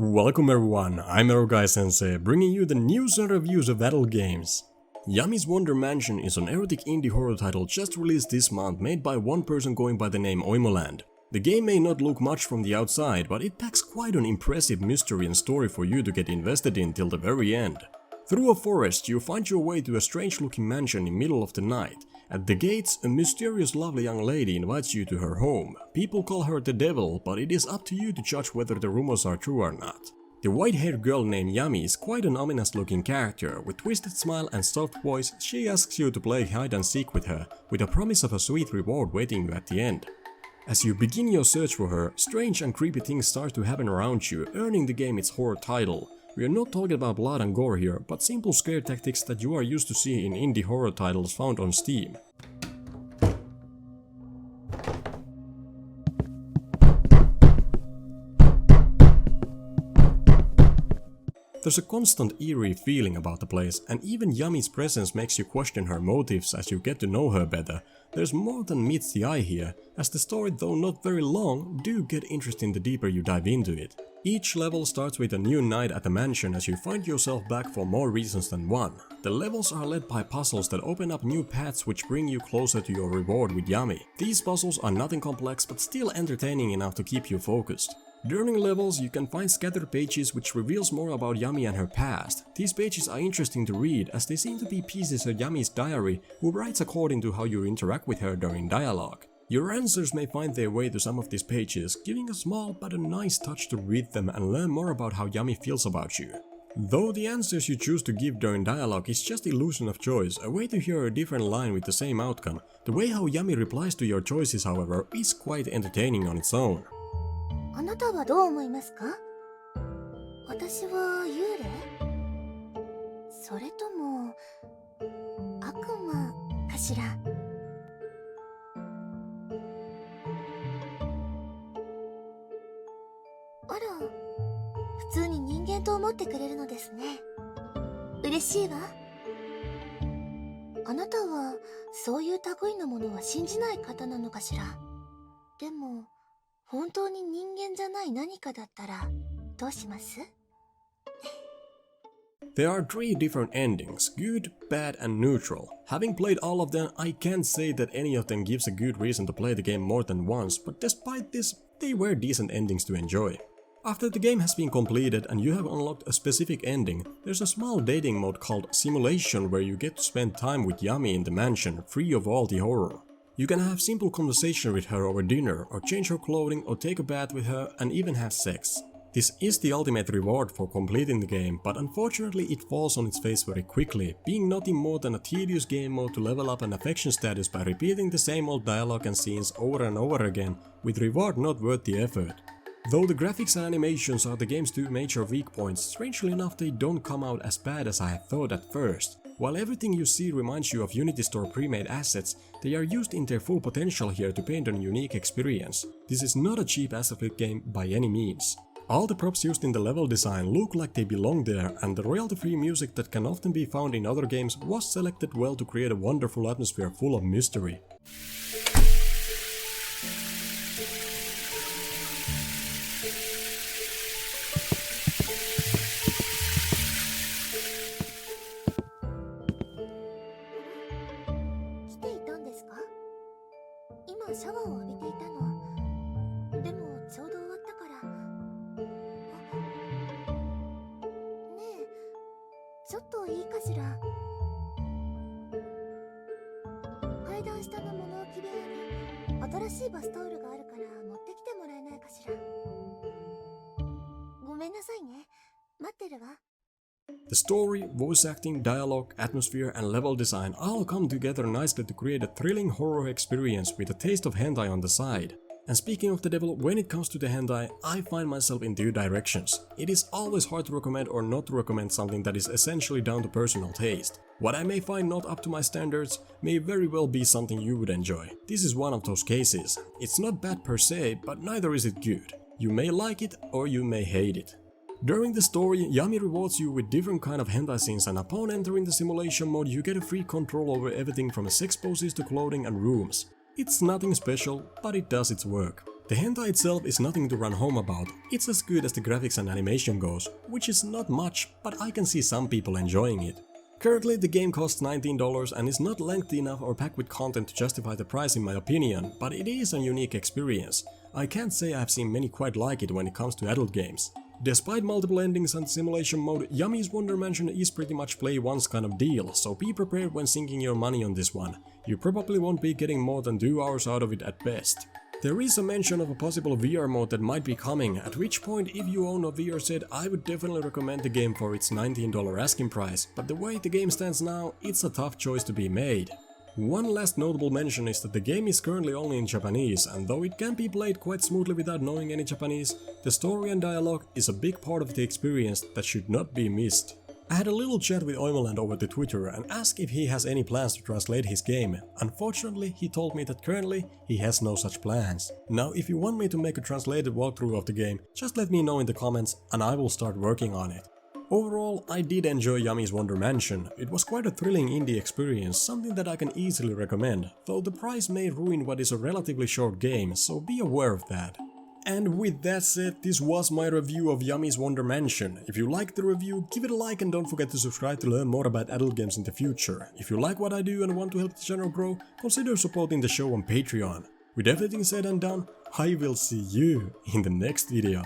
Welcome everyone, I'm EroGuySensei, bringing you the news and reviews of adult games. Yami's Wonder Mansion is an erotic indie horror title just released this month, made by one person going by the name Oimoland. The game may not look much from the outside, but it packs quite an impressive mystery and story for you to get invested in till the very end. Through a forest, you find your way to a strange-looking mansion in the middle of the night. At the gates, a mysterious lovely young lady invites you to her home. People call her the devil, but it is up to you to judge whether the rumors are true or not. The white-haired girl named Yami is quite an ominous-looking character. With twisted smile and soft voice, she asks you to play hide-and-seek with her, with a promise of a sweet reward waiting you at the end. As you begin your search for her, strange and creepy things start to happen around you, earning the game its horror title. We are not talking about blood and gore here, but simple scare tactics that you are used to seeing in indie horror titles found on Steam. There's a constant eerie feeling about the place, and even Yami's presence makes you question her motives as you get to know her better. There's more than meets the eye here, as the story, though not very long, do get interesting the deeper you dive into it. Each level starts with a new night at the mansion as you find yourself back for more reasons than one. The levels are led by puzzles that open up new paths which bring you closer to your reward with Yami. These puzzles are nothing complex but still entertaining enough to keep you focused. During levels, you can find scattered pages which reveals more about Yami and her past. These pages are interesting to read as they seem to be pieces of Yami's diary, who writes according to how you interact with her during dialogue. Your answers may find their way to some of these pages, giving a small but a nice touch to read them and learn more about how Yami feels about you. Though the answers you choose to give during dialogue is just illusion of choice, a way to hear a different line with the same outcome, the way how Yami replies to your choices, however, is quite entertaining on its own. あなたはどう思いますか？私は幽霊？それとも悪魔かしら？あら、普通に人間と思ってくれるのですね。嬉しいわ。あなたはそういう類のものは信じない方なのかしら？でも本当に人間じゃない何かだったらどうします？ There are 3 different endings, good, bad and neutral. Having played all of them, I can't say that any of them gives a good reason to play the game more than once, but despite this, they were decent endings to enjoy. After the game has been completed and you have unlocked a specific ending, there's a small dating mode called Simulation where you get to spend time with Yami in the mansion, free of all the horror. You can have simple conversation with her over dinner, or change her clothing, or take a bath with her, and even have sex. This is the ultimate reward for completing the game, but unfortunately it falls on its face very quickly, being nothing more than a tedious game mode to level up an affection status by repeating the same old dialogue and scenes over and over again, with reward not worth the effort. Though the graphics and animations are the game's 2 major weak points, strangely enough they don't come out as bad as I had thought at first. While everything you see reminds you of Unity Store pre-made assets, they are used in their full potential here to paint a unique experience. This is not a cheap asset game by any means. All the props used in the level design look like they belong there, and the royalty-free music that can often be found in other games was selected well to create a wonderful atmosphere full of mystery. The story, voice acting, dialogue, atmosphere and level design all come together nicely to create a thrilling horror experience with a taste of hentai on the side. And speaking of the devil, when it comes to the hentai, I find myself in 2 directions. It is always hard to recommend or not to recommend something that is essentially down to personal taste. What I may find not up to my standards may very well be something you would enjoy. This is one of those cases. It's not bad per se, but neither is it good. You may like it or you may hate it. During the story, Yami rewards you with different kind of hentai scenes, and upon entering the simulation mode you get a free control over everything from sex poses to clothing and rooms. It's nothing special, but it does its work. The hentai itself is nothing to run home about, it's as good as the graphics and animation goes, which is not much, but I can see some people enjoying it. Currently the game costs $19 and is not lengthy enough or packed with content to justify the price in my opinion, but it is a unique experience. I can't say I have seen many quite like it when it comes to adult games. Despite multiple endings and simulation mode, Yami's Wonder Mansion is pretty much play once kind of deal, so be prepared when sinking your money on this one. You probably won't be getting more than 2 hours out of it at best. There is a mention of a possible VR mode that might be coming, at which point if you own a VR set I would definitely recommend the game for its $19 asking price, but the way the game stands now, it's a tough choice to be made. One last notable mention is that the game is currently only in Japanese, and though it can be played quite smoothly without knowing any Japanese, the story and dialogue is a big part of the experience that should not be missed. I had a little chat with Oimoland over the Twitter and asked if he has any plans to translate his game. Unfortunately, he told me that currently he has no such plans. Now, if you want me to make a translated walkthrough of the game, just let me know in the comments and I will start working on it. Overall, I did enjoy Yami's Wonder Mansion. It was quite a thrilling indie experience, something that I can easily recommend, though the price may ruin what is a relatively short game, so be aware of that. And with that said, this was my review of Yami's Wonder Mansion. If you liked the review, give it a like and don't forget to subscribe to learn more about adult games in the future. If you like what I do and want to help the channel grow, consider supporting the show on Patreon. With everything said and done, I will see you in the next video.